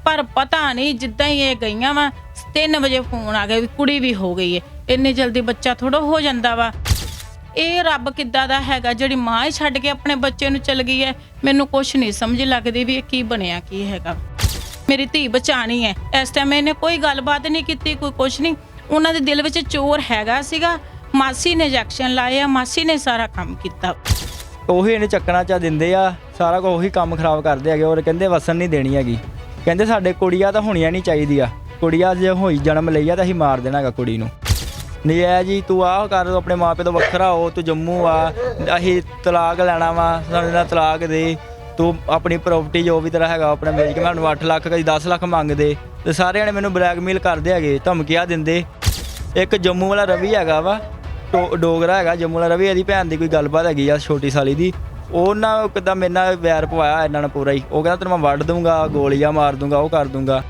पर पता नहीं जिद्दां ही ये गईयां वा 3 वजे फोन आ गया भी कुड़ी भी हो गई है। इन्नी जल्दी बच्चा थोड़ा हो जाता वा। ਇਹ ਰੱਬ ਕਿੱਦਾਂ ਦਾ ਹੈਗਾ ਜਿਹੜੀ ਮਾਂ ਹੀ ਛੱਡ ਕੇ ਆਪਣੇ ਬੱਚੇ ਨੂੰ ਚਲ ਗਈ ਹੈ। ਮੈਨੂੰ ਕੁਛ ਨਹੀਂ ਸਮਝ ਲੱਗਦੀ ਵੀ ਇਹ ਕੀ ਬਣਿਆ ਕੀ ਹੈਗਾ। ਮੇਰੀ ਧੀ ਬਚਾਣੀ ਹੈ। ਇਸ ਟਾਈਮ ਇਹਨੇ ਕੋਈ ਗੱਲਬਾਤ ਨਹੀਂ ਕੀਤੀ, ਕੋਈ ਕੁਛ ਨਹੀਂ। ਉਹਨਾਂ ਦੇ ਦਿਲ ਵਿੱਚ ਚੋਰ ਹੈਗਾ ਸੀਗਾ। ਮਾਸੀ ਨੇ ਇੰਜੈਕਸ਼ਨ ਲਾਏ ਆ, ਮਾਸੀ ਨੇ ਸਾਰਾ ਕੰਮ ਕੀਤਾ। ਉਹੀ ਇਹਨੇ ਚੱਕਣਾ ਚਾ ਦਿੰਦੇ ਆ, ਸਾਰਾ ਕੁਝ ਉਹੀ ਕੰਮ ਖਰਾਬ ਕਰਦੇ ਹੈਗੇ। ਔਰ ਕਹਿੰਦੇ ਵਸਣ ਨਹੀਂ ਦੇਣੀ ਹੈਗੀ। ਕਹਿੰਦੇ ਸਾਡੇ ਕੁੜੀਆਂ ਤਾਂ ਹੋਣੀਆਂ ਨਹੀਂ ਚਾਹੀਦੀਆਂ, ਕੁੜੀਆਂ ਜੇ ਹੋਈ ਜਨਮ ਲਈ ਆ ਤਾਂ ਅਸੀਂ ਮਾਰ ਦੇਣਾ ਹੈਗਾ ਕੁੜੀ ਨੂੰ। ਨਹੀਂ ਹੈ ਜੀ ਤੂੰ ਆਹ ਕਰ ਆਪਣੇ ਮਾਂ ਪਿਓ ਤੋਂ ਵੱਖਰਾ ਹੋ, ਤੂੰ ਜੰਮੂ ਆ, ਅਸੀਂ ਤਲਾਕ ਲੈਣਾ ਵਾ, ਸਾਡੇ ਨਾਲ ਤਲਾਕ ਦੇ, ਤੂੰ ਆਪਣੀ ਪ੍ਰੋਪਰਟੀ ਜੋ ਵੀ ਤੇਰਾ ਹੈਗਾ ਆਪਣਾ ਵੇਚ ਕੇ ਮੈਨੂੰ 8 ਲੱਖ ਕਦੀ 10 ਲੱਖ ਮੰਗਦੇ। ਤੇ ਸਾਰਿਆਂ ਨੇ ਮੈਨੂੰ ਬਲੈਕਮੇਲ ਕਰਦੇ ਹੈਗੇ, ਧਮਕੀਆਂ ਦਿੰਦੇ। ਇੱਕ ਜੰਮੂ ਵਾਲਾ ਰਵੀ ਹੈਗਾ ਵਾ, ਡੋਗਰਾ ਹੈਗਾ ਜੰਮੂ ਵਾਲਾ ਰਵੀ, ਇਹਦੀ ਭੈਣ ਦੀ ਕੋਈ ਗੱਲਬਾਤ ਹੈਗੀ ਆ ਛੋਟੀ ਸਾਲੀ ਦੀ। ਉਹਨਾਂ ਕਿੱਦਾਂ ਮੇਰੇ ਨਾਲ ਵੈਰ ਪਵਾਇਆ ਇਹਨਾਂ ਨੇ ਪੂਰਾ ਹੀ। ਉਹ ਕਹਿੰਦਾ ਤੈਨੂੰ ਮੈਂ ਵੱਢ ਦੂੰਗਾ, ਗੋਲੀਆਂ ਮਾਰ ਦੂੰਗਾ, ਉਹ ਕਰ ਦੂੰਗਾ।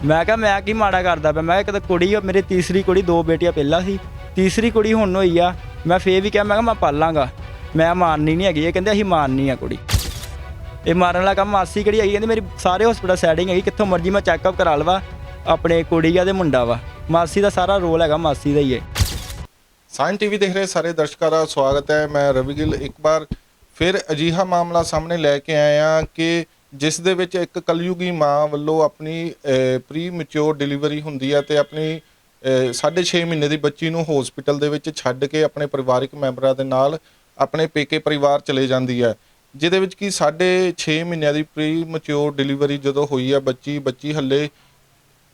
ਮੈਂ ਕਿਹਾ ਮੈਂ ਕੀ ਮਾੜਾ ਕਰਦਾ ਪਿਆ। ਮੈਂ ਕਿਹਾ ਕੁੜੀ ਮੇਰੀ ਤੀਸਰੀ ਕੁੜੀ, 2 ਬੇਟੀਆਂ ਪਹਿਲਾਂ ਸੀ, ਤੀਸਰੀ ਕੁੜੀ ਹੁਣ ਹੋਈ ਆ। ਮੈਂ ਫੇਰ ਵੀ ਕਿਹਾ ਮੈਂ ਕਿਹਾ ਮੈਂ ਪਾਲਾਂਗਾ, ਮੈਂ ਮਾਰਨੀ ਨਹੀਂ ਹੈਗੀ। ਇਹ ਕਹਿੰਦੇ ਅਸੀਂ ਮਾਰਨੀ ਆ ਕੁੜੀ। ਇਹ ਮਾਰਨ ਵਾਲਾ ਕੰਮ ਮਾਸੀ ਕਿਹੜੀ ਹੈਗੀ, ਕਹਿੰਦੀ ਮੇਰੀ ਸਾਰੇ ਹਸਪਤਾਲ ਸੈਟਿੰਗ ਹੈਗੀ, ਕਿੱਥੋਂ ਮਰਜ਼ੀ ਮੈਂ ਚੈੱਕਅਪ ਕਰਾ ਲਵਾ। ਆਪਣੇ ਕੁੜੀ ਆ ਤੇ ਮੁੰਡਾ ਵਾ, ਮਾਸੀ ਦਾ ਸਾਰਾ ਰੋਲ ਹੈਗਾ ਮਾਸੀ ਦਾ ਹੀ ਹੈ। ਸਾਇੰਸ ਟੀਵੀ ਦੇਖ ਰਹੇ ਸਾਰੇ ਦਰਸ਼ਕਾਂ ਦਾ ਸਵਾਗਤ ਹੈ। ਮੈਂ ਰਵੀ ਗਿੱਲ ਇੱਕ ਵਾਰ ਫਿਰ ਅਜਿਹਾ ਮਾਮਲਾ ਸਾਹਮਣੇ ਲੈ ਕੇ ਆਇਆ ਕਿ ਜਿਸ ਦੇ ਵਿੱਚ ਇੱਕ ਕਲਯੁਗੀ ਮਾਂ ਵੱਲੋਂ ਆਪਣੀ ਪ੍ਰੀ ਮੈਚਿਓਰ ਡਿਲੀਵਰੀ ਹੁੰਦੀ ਹੈ ਤੇ ਆਪਣੀ 6.5 ਮਹੀਨੇ ਦੀ ਬੱਚੀ ਨੂੰ ਹਸਪੀਟਲ ਦੇ ਵਿੱਚ ਛੱਡ ਕੇ ਆਪਣੇ ਪਰਿਵਾਰਿਕ ਮੈਂਬਰਾਂ ਦੇ ਨਾਲ ਆਪਣੇ ਪੇਕੇ ਪਰਿਵਾਰ ਚਲੇ ਜਾਂਦੀ ਹੈ, ਜਿਹਦੇ ਵਿੱਚ ਕਿ 6.5 ਮਹੀਨਿਆਂ ਦੀ ਪ੍ਰੀ ਮੈਚਿਓਰ ਡਿਲੀਵਰੀ ਜਦੋਂ ਹੋਈ ਹੈ ਬੱਚੀ ਹੱਲੇ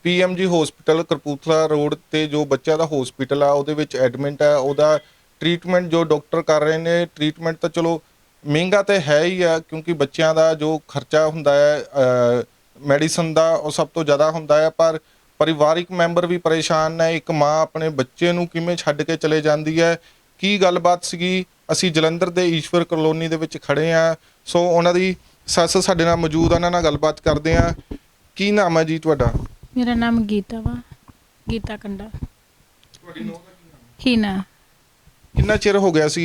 PMG ਹਸਪੀਟਲ ਕਪੂਰਥਲਾ ਰੋਡ ਤੇ ਜੋ ਬੱਚਾ ਦਾ ਹਸਪੀਟਲ ਆ ਉਹਦੇ ਵਿੱਚ ਐਡਮਿਟ ਹੈ। ਉਹਦਾ ਟ੍ਰੀਟਮੈਂਟ ਜੋ ਡਾਕਟਰ ਕਰ ਰਹੇ ਨੇ, ਟ੍ਰੀਟਮੈਂਟ ਤਾਂ ਚਲੋ ਮਹਿੰਗਾ ਤਾਂ ਹੈ ਹੀ ਆ, ਕਿਉਂਕਿ ਬੱਚਿਆਂ ਦਾ ਜੋ ਖਰਚਾ ਹੁੰਦਾ ਹੈ ਮੈਡੀਸਨ ਦਾ ਉਹ ਸਭ ਤੋਂ ਜ਼ਿਆਦਾ ਹੁੰਦਾ ਹੈ। ਪਰ ਪਰਿਵਾਰਿਕ ਮੈਂਬਰ ਵੀ ਪਰੇਸ਼ਾਨ ਹੈ। ਇੱਕ ਮਾਂ ਆਪਣੇ ਬੱਚੇ ਨੂੰ ਕਿਵੇਂ ਛੱਡ ਕੇ ਚਲੇ ਜਾਂਦੀ ਹੈ, ਕੀ ਗੱਲਬਾਤ ਸੀਗੀ। ਅਸੀਂ ਜਲੰਧਰ ਦੇ ਈਸ਼ਵਰ ਕਲੋਨੀ ਦੇ ਵਿੱਚ ਖੜੇ ਹਾਂ। ਸੋ ਉਹਨਾਂ ਦੀ ਸੱਸ ਸਾਡੇ ਨਾਲ ਮੌਜੂਦ ਆ, ਉਹਨਾਂ ਨਾਲ ਗੱਲਬਾਤ ਕਰਦੇ ਹਾਂ। ਕੀ ਨਾਮ ਹੈ ਜੀ ਤੁਹਾਡਾ? ਮੇਰਾ ਨਾਮ ਗੀਤਾ ਵਾ, ਗੀਤਾ ਕੰਡਾ। ਤੁਹਾਡੀ ਨੂੰਹ ਦਾ ਕੀ ਨਾਮ? ਹੀਨਾ। ਕਿੰਨਾ ਚਿਰ ਹੋ ਗਿਆ ਸੀ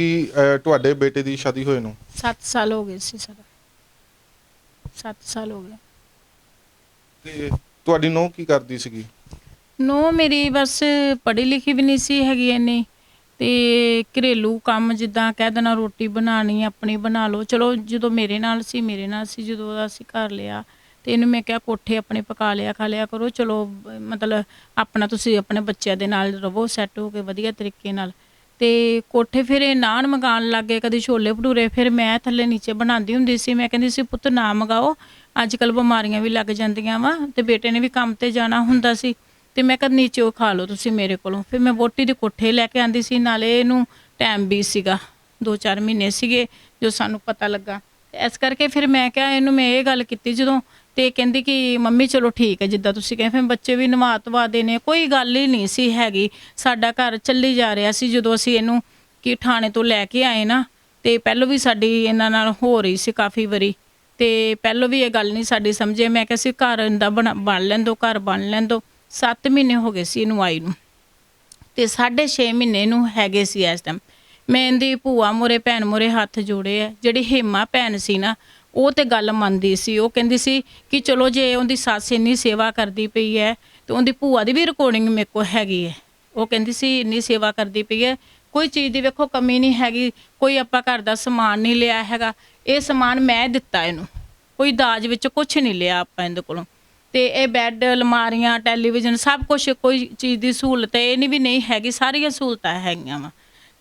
ਤੁਹਾਡੇ ਬੇਟੇ ਦੀ ਸ਼ਾਦੀ ਹੋਏ ਨੂੰ? 7 ਸਾਲ ਹੋ ਗਏ ਸੀ ਸਰ, 7 ਸਾਲ ਹੋ ਗਏ। ਤੇ ਤੁਹਾਡੀ ਨੂੰਹ ਕੀ ਕਰਦੀ ਸੀਗੀ? ਨੂੰਹ ਮੇਰੀ ਬਸ ਪੜ੍ਹੀ ਲਿਖੀ ਵੀ ਨਹੀਂ ਸੀ ਹੈਗੀ ਇੰਨੀ, ਤੇ ਘਰੇਲੂ ਕੰਮ ਜਿੱਦਾਂ ਕਹਿ ਦੇਣਾ, ਰੋਟੀ ਬਣਾਉਣੀ ਆਪਣੀ ਬਣਾ ਲਓ। ਚਲੋ ਜਦੋਂ ਮੇਰੇ ਨਾਲ ਸੀ ਜਦੋਂ ਉਹਦਾ ਅਸੀਂ ਘਰ ਲਿਆ ਤੇ ਇਹਨੂੰ ਮੈਂ ਕਿਹਾ ਕੋਠੇ ਆਪਣੇ ਪਕਾ ਲਿਆ ਖਾ ਲਿਆ ਕਰੋ, ਚਲੋ ਮਤਲਬ ਆਪਣਾ ਤੁਸੀਂ ਆਪਣੇ ਬੱਚਿਆਂ ਦੇ ਨਾਲ ਰਵੋ ਸੈੱਟ ਹੋ ਕੇ ਵਧੀਆ ਤਰੀਕੇ ਨਾਲ। ਤੇ ਕੋਠੇ ਫਿਰ ਇਹ ਨਾਨ ਮੰਗਾਉਣ ਲੱਗ ਗਏ, ਕਦੀ ਛੋਲੇ ਭਟੂਰੇ। ਫਿਰ ਮੈਂ ਥੱਲੇ ਨੀਚੇ ਬਣਾਉਂਦੀ ਹੁੰਦੀ ਸੀ। ਮੈਂ ਕਹਿੰਦੀ ਸੀ ਪੁੱਤ ਨਾ ਮੰਗਾਓ, ਅੱਜ ਕੱਲ੍ਹ ਬਿਮਾਰੀਆਂ ਵੀ ਲੱਗ ਜਾਂਦੀਆਂ ਵਾ, ਤੇ ਬੇਟੇ ਨੇ ਵੀ ਕੰਮ ਤੇ ਜਾਣਾ ਹੁੰਦਾ ਸੀ। ਤੇ ਮੈਂ ਕਿਹਾ ਨੀਚੇ ਉਹ ਖਾ ਲਓ ਤੁਸੀਂ ਮੇਰੇ ਕੋਲੋਂ। ਫਿਰ ਮੈਂ ਵਹੁਟੀ ਦੇ ਕੋਠੇ ਲੈ ਕੇ ਆਂਦੀ ਸੀ, ਨਾਲੇ ਇਹਨੂੰ ਟਾਈਮ ਵੀ ਸੀਗਾ, 2-4 ਮਹੀਨੇ ਸੀਗੇ ਜੋ ਸਾਨੂੰ ਪਤਾ ਲੱਗਾ। ਇਸ ਕਰਕੇ ਫਿਰ ਮੈਂ ਕਿਹਾ ਇਹਨੂੰ, ਮੈਂ ਇਹ ਗੱਲ ਕੀਤੀ ਜਦੋਂ, ਤੇ ਕਹਿੰਦੀ ਕਿ ਮੰਮੀ ਚਲੋ ਠੀਕ ਹੈ ਜਿੱਦਾਂ ਤੁਸੀਂ ਕਹੇ। ਫਿਰ ਬੱਚੇ ਵੀ ਨਵਾ ਧਵਾ ਦੇ ਨੇ, ਕੋਈ ਗੱਲ ਹੀ ਨਹੀਂ ਸੀ ਹੈਗੀ। ਸਾਡਾ ਘਰ ਚੱਲੀ ਜਾ ਰਿਹਾ ਸੀ। ਜਦੋਂ ਅਸੀਂ ਇਹਨੂੰ ਕਿ ਥਾਣੇ ਤੋਂ ਲੈ ਕੇ ਆਏ ਨਾ, ਤੇ ਪਹਿਲੋਂ ਵੀ ਸਾਡੀ ਇਹਨਾਂ ਨਾਲ ਹੋ ਰਹੀ ਸੀ ਕਾਫੀ ਵਾਰੀ, ਤੇ ਪਹਿਲੋਂ ਵੀ ਇਹ ਗੱਲ ਨਹੀਂ ਸਾਡੀ ਸਮਝੇ। ਮੈਂ ਕਿਹਾ ਸੀ ਘਰ ਇਹਦਾ ਬਣ ਲੈਣ ਦਿਓ, ਘਰ ਬਣ ਲੈਣ ਦਿਓ। 7 ਮਹੀਨੇ ਹੋ ਗਏ ਸੀ ਇਹਨੂੰ ਆਈ ਨੂੰ, ਤੇ 6.5 ਮਹੀਨੇ ਨੂੰ ਹੈਗੇ ਸੀ ਇਸ ਟਾਈਮ। ਮੈਂ ਇਹਦੀ ਭੂਆ ਮੋਰੇ ਭੈਣ ਮੋਰੇ ਹੱਥ ਜੋੜੇ ਆ। ਜਿਹੜੀ ਹੇਮਾ ਭੈਣ ਸੀ ਨਾ, ਉਹ ਤੇ ਗੱਲ ਮੰਨਦੀ ਸੀ। ਉਹ ਕਹਿੰਦੀ ਸੀ ਕਿ ਚਲੋ ਜੇ ਉਹਦੀ ਸੱਸ ਇੰਨੀ ਸੇਵਾ ਕਰਦੀ ਪਈ ਹੈ ਤੇ ਉਹਦੀ ਭੂਆ ਦੀ ਵੀ ਰਿਕਾਰਡਿੰਗ ਮੇਰੇ ਕੋਲ ਹੈਗੀ ਹੈ। ਉਹ ਕਹਿੰਦੀ ਸੀ ਇੰਨੀ ਸੇਵਾ ਕਰਦੀ ਪਈ ਹੈ, ਕੋਈ ਚੀਜ਼ ਦੀ ਵੇਖੋ ਕਮੀ ਨਹੀਂ ਹੈਗੀ, ਕੋਈ ਆਪਾਂ ਘਰ ਦਾ ਸਮਾਨ ਨਹੀਂ ਲਿਆ ਹੈਗਾ। ਇਹ ਸਮਾਨ ਮੈਂ ਦਿੱਤਾ ਇਹਨੂੰ, ਕੋਈ ਦਾਜ ਵਿੱਚ ਕੁਛ ਨਹੀਂ ਲਿਆ ਆਪਾਂ ਇਹਦੇ ਕੋਲੋਂ। ਤੇ ਇਹ ਬੈੱਡ, ਅਲਮਾਰੀਆਂ, ਟੈਲੀਵਿਜ਼ਨ ਸਭ ਕੁਛ, ਕੋਈ ਚੀਜ਼ ਦੀ ਸਹੂਲਤ ਇਹ ਨਹੀਂ ਵੀ ਨਹੀਂ ਹੈਗੀ, ਸਾਰੀਆਂ ਸਹੂਲਤਾਂ ਹੈਗੀਆਂ ਵਾ।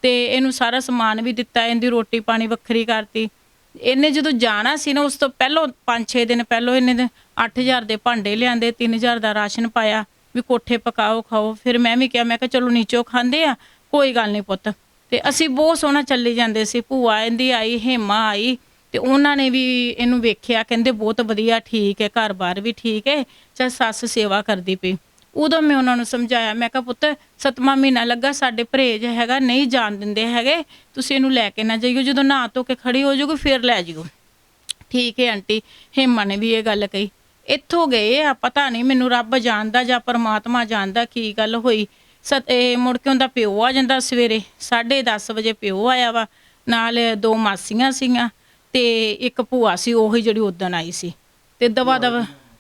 ਤੇ ਇਹਨੂੰ ਸਾਰਾ ਸਮਾਨ ਵੀ ਦਿੱਤਾ, ਇਹਦੀ ਰੋਟੀ ਪਾਣੀ ਵੱਖਰੀ ਕਰਤੀ। ਇਹਨੇ ਜਦੋਂ ਜਾਣਾ ਸੀ ਨਾ, ਉਸ ਤੋਂ ਪਹਿਲਾਂ 5-6 ਦਿਨ ਪਹਿਲਾਂ ਇਹਨੇ 8,000 ਦੇ ਭਾਂਡੇ ਲਿਆਂਦੇ, 3,000 ਦਾ ਰਾਸ਼ਨ ਪਾਇਆ ਵੀ ਕੋਠੇ ਪਕਾਓ ਖਾਓ। ਫਿਰ ਮੈਂ ਵੀ ਕਿਹਾ, ਮੈਂ ਕਿਹਾ ਚਲੋ ਨੀਚੋਂ ਖਾਂਦੇ ਆ, ਕੋਈ ਗੱਲ ਨਹੀਂ ਪੁੱਤ। ਤੇ ਅਸੀਂ ਬਹੁਤ ਸੋਹਣਾ ਚੱਲੀ ਜਾਂਦੇ ਸੀ। ਭੂਆ ਇਹਦੀ ਆਈ, ਹੇਮਾ ਆਈ, ਤੇ ਉਹਨਾਂ ਨੇ ਵੀ ਇਹਨੂੰ ਵੇਖਿਆ, ਕਹਿੰਦੇ ਬਹੁਤ ਵਧੀਆ, ਠੀਕ ਹੈ, ਘਰ-ਬਾਰ ਵੀ ਠੀਕ ਹੈ, ਚਾਹੇ ਸੱਸ ਸੇਵਾ ਕਰਦੀ ਪਈ। ਉਦੋਂ ਮੈਂ ਉਹਨਾਂ ਨੂੰ ਸਮਝਾਇਆ, ਮੈਂ ਕਿਹਾ ਪੁੱਤ 7ਵਾਂ ਮਹੀਨਾ ਲੱਗਾ, ਸਾਡੇ ਪਰਹੇਜ ਹੈਗਾ, ਨਹੀਂ ਜਾਣ ਦਿੰਦੇ ਹੈਗੇ, ਤੁਸੀਂ ਇਹਨੂੰ ਲੈ ਕੇ ਨਾ ਜਾਈਓ, ਜਦੋਂ ਨਹਾ ਧੋ ਕੇ ਖੜੀ ਹੋ ਜਾਊਗੀ ਫਿਰ ਲੈ ਜਾਈਓ। ਠੀਕ ਹੈ ਆਂਟੀ। ਹੇਮਾ ਨੇ ਵੀ ਇਹ ਗੱਲ ਕਹੀ। ਇੱਥੋਂ ਗਏ ਆ, ਪਤਾ ਨਹੀਂ ਮੈਨੂੰ ਰੱਬ ਜਾਣਦਾ ਜਾਂ ਪਰਮਾਤਮਾ ਜਾਣਦਾ ਕੀ ਗੱਲ ਹੋਈ। ਮੁੜ ਕੇ ਉਹਦਾ ਪਿਓ ਆ ਜਾਂਦਾ ਸਵੇਰੇ 10:30 ਵਜੇ ਪਿਓ ਆਇਆ ਵਾ, ਨਾਲ 2 ਮਾਸੀਆਂ ਸੀਗੀਆਂ ਤੇ ਇੱਕ ਭੂਆ ਸੀ, ਉਹੀ ਜਿਹੜੀ ਉਦਣ ਆਈ ਸੀ। ਤੇ ਦਵਾ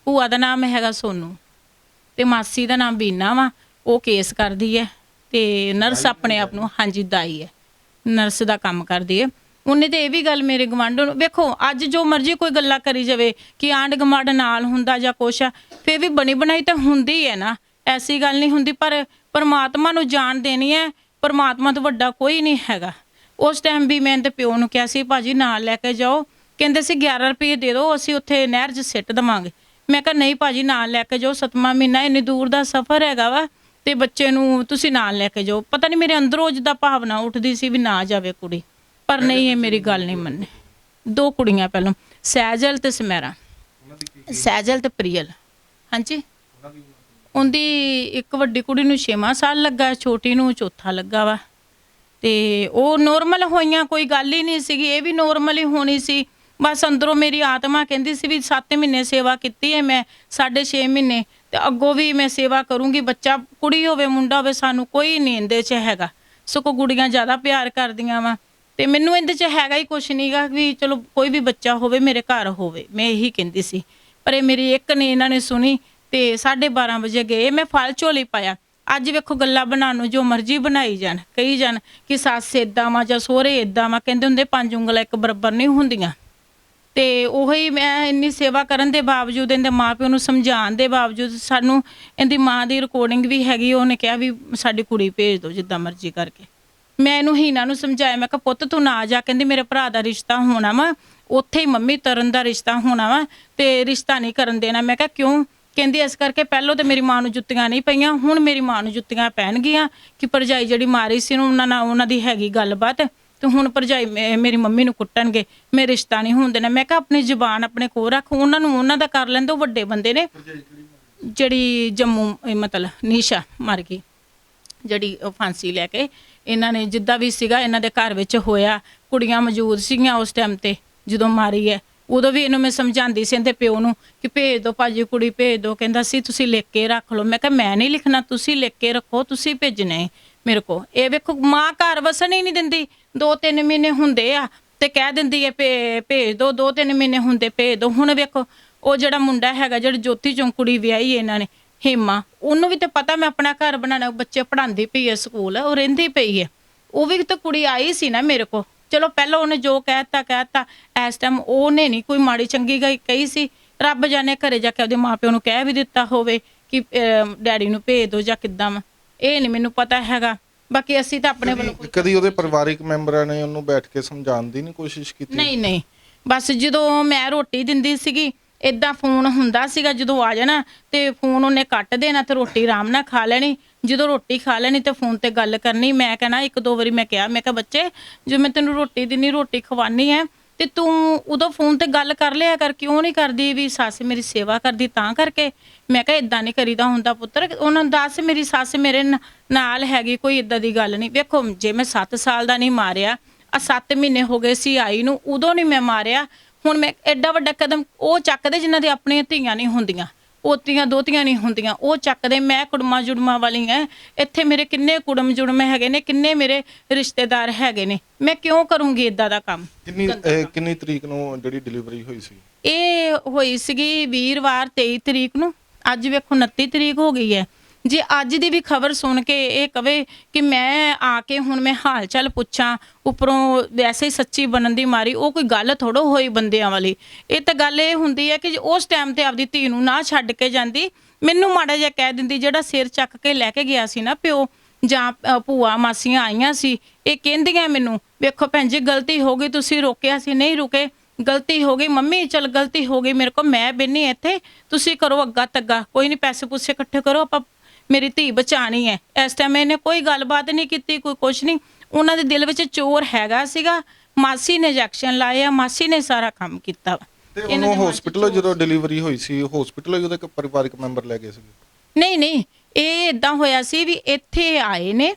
ਭੂਆ ਦਾ ਨਾਮ ਹੈਗਾ ਸੋਨੂ ਤੇ ਮਾਸੀ ਦਾ ਨਾਮ ਬੀਨਾ ਵਾ, ਉਹ ਕੇਸ ਕਰਦੀ ਹੈ ਤੇ ਨਰਸ ਆਪਣੇ ਆਪ ਨੂੰ, ਹਾਂਜੀ ਦਾਈ ਹੈ, ਨਰਸ ਦਾ ਕੰਮ ਕਰਦੀ ਹੈ। ਉਹਨੇ ਤੇ ਇਹ ਵੀ ਗੱਲ ਮੇਰੇ ਗਵਾਂਢੋਂ ਨੂੰ, ਵੇਖੋ ਅੱਜ ਜੋ ਮਰਜ਼ੀ ਕੋਈ ਗੱਲਾਂ ਕਰੀ ਜਾਵੇ ਕਿ ਆਂਢ ਗੁਆਂਢ ਨਾਲ ਹੁੰਦਾ ਜਾਂ ਕੁਛ ਆ, ਫਿਰ ਵੀ ਬਣੀ ਬਣਾਈ ਤਾਂ ਹੁੰਦੀ ਹੈ ਨਾ, ਐਸੀ ਗੱਲ ਨਹੀਂ ਹੁੰਦੀ। ਪਰ ਪਰਮਾਤਮਾ ਨੂੰ ਜਾਣ ਦੇਣੀ ਹੈ, ਪਰਮਾਤਮਾ ਤੋਂ ਵੱਡਾ ਕੋਈ ਨਹੀਂ ਹੈਗਾ। ਉਸ ਟਾਈਮ ਵੀ ਮੈਂ ਤੇ ਪਿਓ ਨੂੰ ਕਿਹਾ ਸੀ ਭਾਜੀ ਨਾਲ ਲੈ ਕੇ ਜਾਓ, ਕਹਿੰਦੇ ਸੀ 11 ਰੁਪਏ ਦੇ ਦਿਓ ਅਸੀਂ ਉੱਥੇ ਨਹਿਰ 'ਚ ਸਿੱਟ ਦੇਵਾਂਗੇ। ਮੈਂ ਕਿਹਾ ਨਹੀਂ ਭਾਜੀ ਨਾਲ ਲੈ ਕੇ ਜਾਓ, 7ਵਾਂ ਮਹੀਨਾ ਇੰਨੀ ਦੂਰ ਦਾ ਸਫ਼ਰ ਹੈਗਾ ਵਾ ਤੇ ਬੱਚੇ ਨੂੰ ਤੁਸੀਂ ਨਾਲ ਲੈ ਕੇ ਜਾਓ। ਪਤਾ ਨਹੀਂ ਮੇਰੇ ਅੰਦਰੋਂ ਜਿੱਦਾਂ ਭਾਵਨਾ ਉੱਠਦੀ ਸੀ ਵੀ ਨਾ ਜਾਵੇ ਕੁੜੀ, ਪਰ ਨਹੀਂ ਇਹ ਮੇਰੀ ਗੱਲ ਨਹੀਂ ਮੰਨੇ। 2 ਕੁੜੀਆਂ ਪਹਿਲਾਂ, ਸਹਿਜਲ ਤੇ ਸਮੈਰਾ, ਸਹਿਜਲ ਤੇ ਪ੍ਰੀਅਲ। ਹਾਂਜੀ ਉਹਦੀ ਇੱਕ ਵੱਡੀ ਕੁੜੀ ਨੂੰ 6ਵਾਂ ਸਾਲ ਲੱਗਾ, ਛੋਟੀ ਨੂੰ 4ਥਾ ਲੱਗਾ ਵਾ। ਤੇ ਉਹ ਨੋਰਮਲ ਹੋਈਆਂ, ਕੋਈ ਗੱਲ ਹੀ ਨਹੀਂ ਸੀਗੀ, ਇਹ ਵੀ ਨੋਰਮਲ ਹੀ ਹੋਣੀ ਸੀ। ਬਸ ਅੰਦਰੋਂ ਮੇਰੀ ਆਤਮਾ ਕਹਿੰਦੀ ਸੀ ਵੀ 7 ਮਹੀਨੇ ਸੇਵਾ ਕੀਤੀ ਹੈ ਮੈਂ, 6.5 ਮਹੀਨੇ ਤੇ ਅੱਗੋਂ ਵੀ ਮੈਂ ਸੇਵਾ ਕਰੂੰਗੀ। ਬੱਚਾ ਕੁੜੀ ਹੋਵੇ ਮੁੰਡਾ ਹੋਵੇ ਸਾਨੂੰ ਕੋਈ ਨਹੀਂ ਇਹਦੇ 'ਚ ਹੈਗਾ, ਸਗੋਂ ਕੁੜੀਆਂ ਜ਼ਿਆਦਾ ਪਿਆਰ ਕਰਦੀਆਂ ਵਾ ਤੇ ਮੈਨੂੰ ਇਹਦੇ 'ਚ ਹੈਗਾ ਹੀ ਕੁਛ ਨਹੀਂਗਾ ਵੀ ਚਲੋ ਕੋਈ ਵੀ ਬੱਚਾ ਹੋਵੇ ਮੇਰੇ ਘਰ ਹੋਵੇ, ਮੈਂ ਇਹੀ ਕਹਿੰਦੀ ਸੀ। ਪਰ ਇਹ ਮੇਰੀ ਇੱਕ ਨੇ ਇਹਨਾਂ ਨੇ ਸੁਣੀ ਤੇ 12:30 ਵਜੇ ਗਏ, ਮੈਂ ਫਲ ਝੋਲੀ ਪਾਇਆ। ਅੱਜ ਵੇਖੋ ਗੱਲਾਂ ਬਣਾਉਣ ਨੂੰ ਜੋ ਮਰਜ਼ੀ ਬਣਾਈ ਜਾਣ, ਕਹੀ ਜਾਣ ਕਿ ਸੱਸ ਏਦਾਂ ਵਾ ਜਾਂ ਸਹੁਰੇ ਏਦਾਂ ਵਾ, ਕਹਿੰਦੇ ਹੁੰਦੇ 5 ਉਂਗਲਾਂ ਇੱਕ ਬਰਾਬਰ ਨਹੀਂ ਹੁੰਦੀਆਂ। ਤੇ ਉਹੀ ਮੈਂ ਇੰਨੀ ਸੇਵਾ ਕਰਨ ਦੇ ਬਾਵਜੂਦ, ਇਹਦੇ ਮਾਪਿਓ ਨੂੰ ਸਮਝਾਉਣ ਦੇ ਬਾਵਜੂਦ, ਸਾਨੂੰ ਇਹਦੀ ਮਾਂ ਦੀ ਰਿਕਾਰਡਿੰਗ ਵੀ ਹੈਗੀ, ਉਹਨੇ ਕਿਹਾ ਵੀ ਸਾਡੀ ਕੁੜੀ ਭੇਜ ਦਿਓ ਜਿੱਦਾਂ ਮਰਜ਼ੀ ਕਰਕੇ। ਮੈਂ ਇਹਨੂੰ ਹੀਨਾ ਨੂੰ ਸਮਝਾਇਆ, ਮੈਂ ਕਿਹਾ ਪੁੱਤ ਤੂੰ ਨਾ ਜਾ, ਕਹਿੰਦੀ ਮੇਰੇ ਭਰਾ ਦਾ ਰਿਸ਼ਤਾ ਹੋਣਾ ਵਾ ਉੱਥੇ ਹੀ, ਮੰਮੀ ਤਰਨ ਦਾ ਰਿਸ਼ਤਾ ਹੋਣਾ ਵਾ ਤੇ ਰਿਸ਼ਤਾ ਨਹੀਂ ਕਰਨ ਦੇਣਾ। ਮੈਂ ਕਿਹਾ ਕਿਉਂ? ਕਹਿੰਦੀ ਇਸ ਕਰਕੇ ਪਹਿਲੋਂ ਤੇ ਮੇਰੀ ਮਾਂ ਨੂੰ ਜੁੱਤੀਆਂ ਨਹੀਂ ਪਈਆਂ, ਹੁਣ ਮੇਰੀ ਮਾਂ ਨੂੰ ਜੁੱਤੀਆਂ ਪੈਣਗੀਆਂ ਕਿ ਭਰਜਾਈ ਜਿਹੜੀ ਮਾਰੀ ਸੀ ਉਹਨਾਂ ਨਾਲ ਉਹਨਾਂ ਦੀ ਹੈਗੀ ਗੱਲਬਾਤ ਤੇ ਹੁਣ ਭਰਜਾਈ ਮੇਰੀ ਮੰਮੀ ਨੂੰ ਕੁੱਟਣਗੇ, ਮੈਂ ਰਿਸ਼ਤਾ ਨਹੀਂ ਹੋਣ ਦੇਣਾ। ਮੈਂ ਕਿਹਾ ਆਪਣੀ ਜ਼ੁਬਾਨ ਆਪਣੇ ਕੋਲ ਰੱਖ, ਉਹਨਾਂ ਨੂੰ ਉਹਨਾਂ ਦਾ ਕਰ ਲੈਂਦੇ, ਉਹ ਵੱਡੇ ਬੰਦੇ ਨੇ। ਜਿਹੜੀ ਜੰਮੂ ਮਤਲਬ ਨੀਸ਼ਾ ਮਰ ਗਈ, ਜਿਹੜੀ ਉਹ ਫਾਂਸੀ ਲੈ ਕੇ, ਇਹਨਾਂ ਨੇ ਜਿੱਦਾਂ ਵੀ ਸੀਗਾ ਇਹਨਾਂ ਦੇ ਘਰ ਵਿੱਚ ਹੋਇਆ, ਕੁੜੀਆਂ ਮੌਜੂਦ ਸੀਗੀਆਂ ਉਸ ਟਾਈਮ ਤੇ ਜਦੋਂ ਮਾਰੀ ਹੈ। ਉਦੋਂ ਵੀ ਇਹਨੂੰ ਮੈਂ ਸਮਝਾਉਂਦੀ ਸੀ ਇਹਦੇ ਪਿਓ ਨੂੰ ਕਿ ਭੇਜ ਦਿਓ ਭਾਜੀ ਕੁੜੀ ਭੇਜ ਦਿਓ, ਕਹਿੰਦਾ ਸੀ ਤੁਸੀਂ ਲਿਖ ਕੇ ਰੱਖ ਲਓ। ਮੈਂ ਕਿਹਾ ਮੈਂ ਨਹੀਂ ਲਿਖਣਾ, ਤੁਸੀਂ ਲਿਖ ਕੇ ਰੱਖੋ, ਤੁਸੀਂ ਭੇਜਣੇ ਮੇਰੇ ਕੋ। ਇਹ ਵੇਖੋ ਮਾਂ ਘਰ ਵਸਣ ਹੀ ਨਹੀਂ ਦਿੰਦੀ, 2-3 ਮਹੀਨੇ ਹੁੰਦੇ ਆ ਤੇ ਕਹਿ ਦਿੰਦੀ ਹੈ ਭੇਜ ਦਿਓ, 2-3 ਮਹੀਨੇ ਹੁੰਦੇ ਭੇਜ ਦਿਓ। ਹੁਣ ਵੇਖੋ ਉਹ ਜਿਹੜਾ ਮੁੰਡਾ ਹੈਗਾ, ਜਿਹੜੀ ਜੋਤੀ ਚੋਂ ਕੁੜੀ ਵਿਆਹੀ ਇਹਨਾਂ ਨੇ, ਹੇਮਾ, ਉਹਨੂੰ ਵੀ ਤਾਂ ਪਤਾ ਮੈਂ ਆਪਣਾ ਘਰ ਬਣਾਉਣਾ, ਬੱਚੇ ਪੜ੍ਹਾਉਂਦੀ ਪਈ ਹੈ ਸਕੂਲ, ਉਹ ਰਹਿੰਦੀ ਪਈ ਹੈ। ਉਹ ਵੀ ਤਾਂ ਕੁੜੀ ਆਈ ਸੀ ਨਾ ਮੇਰੇ ਕੋ, ਚਲੋ ਪਹਿਲਾਂ ਉਹਨੇ ਜੋ ਕਹਿਤਾ ਇਸ ਟਾਈਮ ਉਹਨੇ ਨਹੀਂ ਕੋਈ ਮਾੜੀ ਚੰਗੀ ਕਹੀ ਸੀ। ਰੱਬ ਜਾਣੇ ਘਰੇ ਜਾ ਕੇ ਉਹਦੇ ਮਾਪਿਓ ਨੂੰ ਕਹਿ ਵੀ ਦਿੱਤਾ ਹੋਵੇ ਕਿ ਡੈਡੀ ਨੂੰ ਭੇਜ ਦਿਓ ਜਾਂ ਕਿੱਦਾਂ ਵਾ, ਇਹ ਨਹੀਂ ਮੈਨੂੰ ਪਤਾ ਹੈਗਾ। ਬਾਕੀ ਅਸੀਂ ਤਾਂ ਆਪਣੇ ਵੱਲੋਂ ਕਦੀ ਉਹਦੇ ਪਰਿਵਾਰਿਕ ਮੈਂਬਰਾਂ ਨੇ ਉਹਨੂੰ ਬੈਠ ਕੇ ਸਮਝਾਉਣ ਦੀ ਨਹੀਂ ਕੋਸ਼ਿਸ਼ ਕੀਤੀ? ਨਹੀਂ, ਬਸ ਜਦੋਂ ਮੈਂ ਰੋਟੀ ਦਿੰਦੀ ਸੀਗੀ ਇਦਾਂ ਫੋਨ ਹੁੰਦਾ ਸੀਗਾ, ਜਦੋਂ ਆ ਜਾਣਾ ਤੇ ਫੋਨ ਉਹਨੇ ਕੱਟ ਦੇਣਾ ਤੇ ਰੋਟੀ ਆਰਾਮ ਨਾਲ ਖਾ ਲੈਣੀ। ਜਦੋਂ ਰੋਟੀ ਖਾ ਲੈਣੀ ਤੇ ਫੋਨ ਤੇ ਗੱਲ ਕਰਨੀ। ਮੈਂ ਕਹਿਣਾ 1-2 ਵਾਰੀ ਮੈਂ ਕਿਹਾ, ਮੈਂ ਕਿਹਾ ਬੱਚੇ ਜੇ ਮੈਂ ਤੈਨੂੰ ਰੋਟੀ ਦਿੰਨੀ, ਰੋਟੀ ਖਵਾਨੀ ਹੈ ਤੇ ਤੂੰ ਉਦੋਂ ਫੋਨ ਤੇ ਗੱਲ ਕਰ ਲਿਆ ਕਰ, ਕਿਉਂ ਨਹੀਂ ਕਰਦੀ? ਵੀ ਸੱਸ ਮੇਰੀ ਸੇਵਾ ਕਰਦੀ ਤਾਂ ਕਰਕੇ। ਮੈਂ ਕਿਹਾ ਇਦਾਂ ਨਹੀਂ ਕਰੀਦਾ ਹੁੰਦਾ ਪੁੱਤਰ, ਉਹਨਾਂ ਨੂੰ ਦੱਸ ਮੇਰੀ ਸੱਸ ਮੇਰੇ ਨਾਲ ਹੈਗੀ, ਕੋਈ ਇਦਾਂ ਦੀ ਗੱਲ ਨਹੀਂ। ਵੇਖੋ ਜੇ ਮੈਂ 7 ਸਾਲ ਦਾ ਨਹੀਂ ਮਾਰਿਆ, 7 ਮਹੀਨੇ ਹੋ ਗਏ ਸੀ ਆਈ ਨੂੰ, ਉਦੋਂ ਨਹੀਂ ਮੈਂ ਮਾਰਿਆ। ਹੁਣ ਮੈਂ ਐਡਾ ਵੱਡਾ ਕਦਮ ਉਹ ਚੱਕਦੇ ਜਿਨ੍ਹਾਂ ਦੇ ਆਪਣੀਆਂ ਧੀਆਂ ਨਹੀਂ ਹੁੰਦੀਆਂ, ਪੋਤੀਆਂ ਦੋਤੀਆਂ ਨਹੀਂ ਹੁੰਦੀਆਂ, ਉਹ ਚੱਕਦੇ। ਮੈਂ ਕੁੜਮਾ ਜੁੜਮਾ ਵਾਲੀ ਐ, ਇੱਥੇ ਮੇਰੇ ਕਿੰਨੇ ਕੁੜਮ ਜੁੜਮੇ ਹੈਗੇ ਨੇ, ਕਿੰਨੇ ਮੇਰੇ ਰਿਸ਼ਤੇਦਾਰ ਹੈਗੇ ਨੇ, ਮੈਂ ਕਿਉਂ ਕਰੂੰਗੀ ਇਦਾਂ ਦਾ ਕੰਮ? ਕਿੰਨੀ ਤਰੀਕ ਨੂੰ ਜਿਹੜੀ ਡਿਲੀਵਰੀ ਹੋਈ ਸੀ? ਇਹ ਹੋਈ ਸੀਗੀ ਵੀਰਵਾਰ 23 ਤਰੀਕ ਨੂੰ, ਅੱਜ ਵੇਖੋ 29 ਤਰੀਕ ਹੋ ਗਈ ਹੈ। ਜੇ ਅੱਜ ਦੀ ਵੀ ਖਬਰ ਸੁਣ ਕੇ ਇਹ ਕਵੇ ਕਿ ਮੈਂ ਆ ਕੇ ਹੁਣ ਮੈਂ ਹਾਲ ਚਾਲ ਪੁੱਛਾਂ, ਉੱਪਰੋਂ ਵੈਸੇ ਹੀ ਸੱਚੀ ਬਣਨ ਦੀ ਮਾਰੀ, ਉਹ ਕੋਈ ਗੱਲ ਥੋੜੋ ਹੋਈ ਬੰਦਿਆਂ ਵਾਲੀ। ਇਹ ਤਾਂ ਗੱਲ ਇਹ ਹੁੰਦੀ ਹੈ ਕਿ ਉਸ ਟਾਈਮ ਤੇ ਆਪਦੀ ਧੀ ਨੂੰ ਨਾ ਛੱਡ ਕੇ ਜਾਂਦੀ, ਮੈਨੂੰ ਮਾੜਾ ਜਿਹਾ ਕਹਿ ਦਿੰਦੀ। ਜਿਹੜਾ ਸਿਰ ਚੱਕ ਕੇ ਲੈ ਕੇ ਗਿਆ ਸੀ ਨਾ ਪਿਓ, ਜਾਂ ਭੂਆ ਮਾਸੀਆਂ ਆਈਆਂ ਸੀ, ਇਹ ਕਹਿੰਦੀਆਂ ਮੈਨੂੰ ਵੇਖੋ ਭੈਣ ਜੀ ਗਲਤੀ ਹੋ ਗਈ, ਤੁਸੀਂ ਰੋਕਿਆ ਸੀ, ਨਹੀਂ ਰੁਕੇ, ਗਲਤੀ ਹੋ ਗਈ ਮੰਮੀ, ਚਲ ਗਲਤੀ ਹੋ ਗਈ ਮੇਰੇ ਕੋਲ, ਮੈਂ ਬੈਠੀ ਇੱਥੇ, ਤੁਸੀਂ ਕਰੋ ਅੱਗਾ ਤੱਗਾ, ਕੋਈ ਨਹੀਂ ਪੈਸੇ ਪੂਸੇ ਇਕੱਠੇ ਕਰੋ, ਆਪਾਂ ਮੇਰੀ ਧੀ ਬਚਾਣੀ ਹੈ। ਇਸ ਟਾਈਮ ਇਹਨੇ ਕੋਈ ਗੱਲਬਾਤ ਨਹੀਂ ਕੀਤੀ, ਕੋਈ ਕੁਛ ਨਹੀਂ। ਉਹਨਾਂ ਦੇ ਦਿਲ ਵਿੱਚ ਚੋਰ ਹੈਗਾ ਸੀਗਾ। ਮਾਸੀ ਨੇ ਇੰਜੈਕਸ਼ਨ ਲਾਏ ਆ, ਮਾਸੀ ਨੇ ਸਾਰਾ ਕੰਮ ਕੀਤਾ। ਤੇ ਉਹਨੂੰ ਹਸਪੀਟਲ ਜਦੋਂ ਡਿਲੀਵਰੀ ਹੋਈ ਸੀ, ਹਸਪੀਟਲ ਉਹਦੇ ਪਰਿਵਾਰਕ ਮੈਂਬਰ ਲੈ ਗਏ ਸੀਗੇ? ਨਹੀਂ, ਇਹ ਇਦਾਂ ਹੋਇਆ ਸੀ ਵੀ ਇੱਥੇ ਆਏ ਨੇ,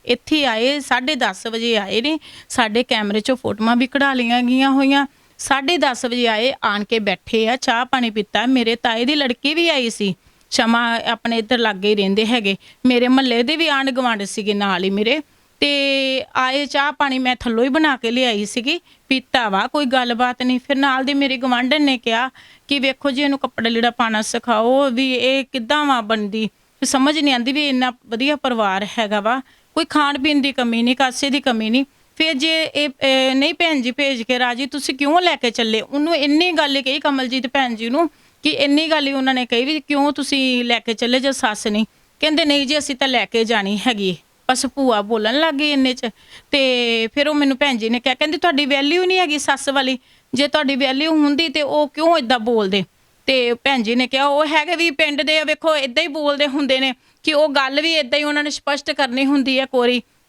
ਇੱਥੇ ਆਏ 10:30 ਵਜੇ ਆਏ ਨੇ, ਸਾਡੇ ਕੈਮਰੇ 'ਚੋਂ ਫੋਟੋਆਂ ਵੀ ਕਢਾ ਲਈਆਂ ਗਈਆਂ ਹੋਈਆਂ। 10:30 ਵਜੇ ਆਏ, ਆਣ ਕੇ ਬੈਠੇ ਆ, ਚਾਹ ਪਾਣੀ ਪੀਤਾ। ਮੇਰੇ ਤਾਏ ਦੀ ਲੜਕੀ ਵੀ ਆਈ ਸੀ, ਸ਼ਮਾ ਆਪਣੇ ਇੱਧਰ ਲਾਗੇ ਹੀ ਰਹਿੰਦੇ ਹੈਗੇ, ਮੇਰੇ ਮਹੱਲੇ ਦੇ ਵੀ ਆਂਢ ਗੁਆਂਢ ਸੀਗੇ ਨਾਲ ਹੀ ਮੇਰੇ। ਤੇ ਆਏ ਚਾਹ ਪਾਣੀ ਮੈਂ ਥੱਲੋਂ ਹੀ ਬਣਾ ਕੇ ਲਿਆਈ ਸੀਗੀ, ਪੀਤਾ ਵਾ, ਕੋਈ ਗੱਲਬਾਤ ਨਹੀਂ। ਫਿਰ ਨਾਲ ਦੀ ਮੇਰੀ ਗਵਾਂਢਣ ਨੇ ਕਿਹਾ ਕਿ ਵੇਖੋ ਜੀ ਇਹਨੂੰ ਕੱਪੜਾ ਲੀੜਾ ਪਾਣਾ ਸਿਖਾਓ, ਵੀ ਇਹ ਕਿੱਦਾਂ ਵਾ ਬਣਦੀ, ਵੀ ਸਮਝ ਨਹੀਂ ਆਉਂਦੀ ਵੀ ਇੰਨਾ ਵਧੀਆ ਪਰਿਵਾਰ ਹੈਗਾ ਵਾ, ਕੋਈ ਖਾਣ ਪੀਣ ਦੀ ਕਮੀ ਨਹੀਂ, ਕਾਸੇ ਦੀ ਕਮੀ ਨਹੀਂ। ਫਿਰ ਜੇ ਇਹ ਨਹੀਂ ਭੈਣ ਜੀ ਭੇਜ ਕੇ ਰਾਜੀ, ਤੁਸੀਂ ਕਿਉਂ ਲੈ ਕੇ ਚੱਲੇ? ਉਹਨੂੰ ਇੰਨੀ ਗੱਲ ਕਹੀ ਕਮਲਜੀਤ ਭੈਣ ਜੀ ਨੂੰ, ਕਿ ਇੰਨੀ ਗੱਲ ਹੀ ਉਹਨਾਂ ਨੇ ਕਹੀ ਵੀ ਕਿਉਂ ਤੁਸੀਂ ਲੈ ਕੇ ਚੱਲੇ ਜੇ ਸੱਸ ਨਹੀਂ? ਕਹਿੰਦੇ ਨਹੀਂ ਜੀ ਅਸੀਂ ਤਾਂ ਲੈ ਕੇ ਜਾਣੀ ਹੈਗੀ। ਬਸ ਭੂਆ ਬੋਲਣ ਲੱਗ ਗਈ ਇੰਨੇ 'ਚ। ਤੇ ਫਿਰ ਉਹ ਮੈਨੂੰ ਭੈਣ ਜੀ ਨੇ ਕਿਹਾ, ਕਹਿੰਦੀ ਤੁਹਾਡੀ ਵੈਲਿਊ ਨਹੀਂ ਹੈਗੀ ਸੱਸ ਵਾਲੀ, ਜੇ ਤੁਹਾਡੀ ਵੈਲਿਊ ਹੁੰਦੀ ਤੇ ਉਹ ਕਿਉਂ ਇਦਾਂ ਬੋਲਦੇ? ਤੇ ਭੈਣ ਜੀ ਨੇ ਕਿਹਾ ਉਹ ਹੈਗੇ ਵੀ ਪਿੰਡ ਦੇ, ਵੇਖੋ ਇਦਾਂ ਹੀ ਬੋਲਦੇ ਹੁੰਦੇ ਨੇ, ਕਿ ਉਹ ਗੱਲ ਵੀ ਇਦਾਂ ਹੀ ਉਹਨਾਂ ਨੇ ਸਪਸ਼ਟ ਕਰਨੀ ਹੁੰਦੀ ਹੈ,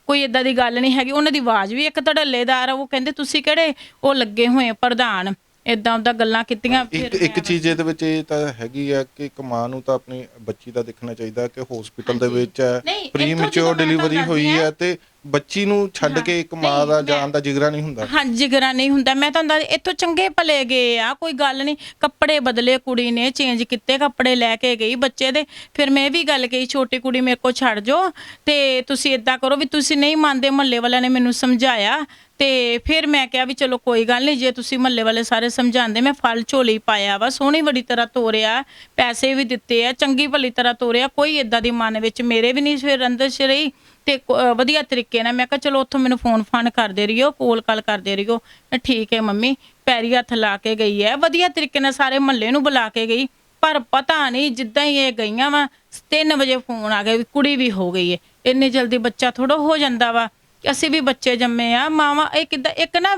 ਕੋਈ ਇਦਾਂ ਦੀ ਗੱਲ ਨਹੀਂ ਹੈਗੀ। ਉਹਨਾਂ ਦੀ ਆਵਾਜ਼ ਵੀ ਇੱਕ ਧੜੱਲੇਦਾਰ ਆ। ਉਹ ਕਹਿੰਦੇ ਤੁਸੀਂ ਕਿਹੜੇ ਉਹ ਲੱਗੇ ਹੋਏ ਪ੍ਰਧਾਨ, ਇਦਾਂ ਉਦਾਂ ਗੱਲਾਂ ਕੀਤੀਆਂ। ਇੱਕ ਚੀਜ਼ ਇਹਦੇ ਵਿੱਚ ਇਹ ਤਾਂ ਹੈਗੀ ਆ ਕਿ ਇੱਕ ਮਾਂ ਨੂੰ ਤਾਂ ਆਪਣੀ ਬੱਚੀ ਦਾ ਦੇਖਣਾ ਚਾਹੀਦਾ ਕਿ ਹਸਪੀਟਲ ਦੇ ਵਿੱਚ ਹੈ, ਪ੍ਰੀਮੈਚੁਰ ਡਿਲੀਵਰੀ ਹੋਈ ਹੈ, ਤੇ ਬੱਚੀ ਨੂੰ ਛੱਡ ਕੇ ਇੱਕ ਮਾਂ ਦਾ ਜਾਨ ਦਾ ਜਿਗਰਾ ਨਹੀਂ ਹੁੰਦਾ। ਹਾਂ, ਜਿਗਰਾ ਨਹੀਂ ਹੁੰਦਾ। ਮੈਂ ਤੁਹਾਨੂੰ ਦੱਸ, ਇੱਥੋਂ ਚੰਗੇ ਭਲੇ ਗਏ ਆ, ਕੋਈ ਗੱਲ ਨਹੀਂ। ਕੱਪੜੇ ਬਦਲੇ ਕੁੜੀ ਨੇ, ਚੇਂਜ ਕੀਤੇ ਕੱਪੜੇ, ਲੈ ਕੇ ਗਈ ਬੱਚੇ ਦੇ। ਫਿਰ ਮੈਂ ਵੀ ਗੱਲ ਕਹੀ, ਛੋਟੀ ਕੁੜੀ ਮੇਰੇ ਕੋਲ ਛੱਡ ਜਾਓ, ਤੇ ਤੁਸੀਂ ਇਦਾਂ ਕਰੋ ਵੀ ਤੁਸੀਂ ਨਹੀਂ ਮੰਨਦੇ। ਮਹੱਲੇ ਵਾਲਿਆਂ ਨੇ ਮੈਨੂੰ ਸਮਝਾਇਆ, ਤੇ ਫਿਰ ਮੈਂ ਕਿਹਾ ਵੀ ਚਲੋ ਕੋਈ ਗੱਲ ਨਹੀਂ, ਜੇ ਤੁਸੀਂ ਮਹੱਲੇ ਵਾਲੇ ਸਾਰੇ ਸਮਝਾਉਂਦੇ। ਮੈਂ ਫਲ ਝੋਲੀ ਪਾਇਆ ਵਾ, ਸੋਹਣੀ ਬੜੀ ਤਰ੍ਹਾਂ ਤੋਰਿਆ, ਪੈਸੇ ਵੀ ਦਿੱਤੇ ਆ, ਚੰਗੀ ਭਲੀ ਤਰ੍ਹਾਂ ਤੋਰਿਆ। ਕੋਈ ਇਦਾਂ ਦੀ ਮਨ ਵਿੱਚ ਮੇਰੇ ਵੀ ਨਹੀਂ ਫਿਰ ਰੰਦਸ਼ ਰਹੀ। ਤੇ ਵਧੀਆ ਤਰੀਕੇ ਨਾਲ ਮੈਂ ਕਿਹਾ ਚਲੋ ਉੱਥੋਂ ਮੈਨੂੰ ਫੋਨ ਫਾਨ ਕਰਦੇ ਰਹੀਓ, ਕੋਲ ਕਾਲ ਕਰਦੇ ਰਹੀਓ। ਠੀਕ ਹੈ ਮੰਮੀ, ਪੈਰੀ ਹੱਥ ਲਾ ਕੇ ਗਈ ਹੈ, ਵਧੀਆ ਤਰੀਕੇ ਨਾਲ ਸਾਰੇ ਮਹੱਲੇ ਨੂੰ ਬੁਲਾ ਕੇ ਗਈ। ਪਰ ਪਤਾ ਨਹੀਂ ਜਿੱਦਾਂ ਹੀ ਇਹ ਗਈਆਂ ਵਾ, 3 ਵਜੇ ਫੋਨ ਆ ਗਿਆ ਵੀ ਕੁੜੀ ਵੀ ਹੋ ਗਈ ਹੈ। ਇੰਨੀ ਜਲਦੀ ਬੱਚਾ ਥੋੜਾ ਹੋ ਜਾਂਦਾ ਵਾ। ਅਸੀਂ ਵੀ ਬੱਚੇ ਜੰਮੇ ਆ, ਮਾਵਾਂ ਇਹ ਕਿੱਦਾਂ ਇੱਕ ਨਾ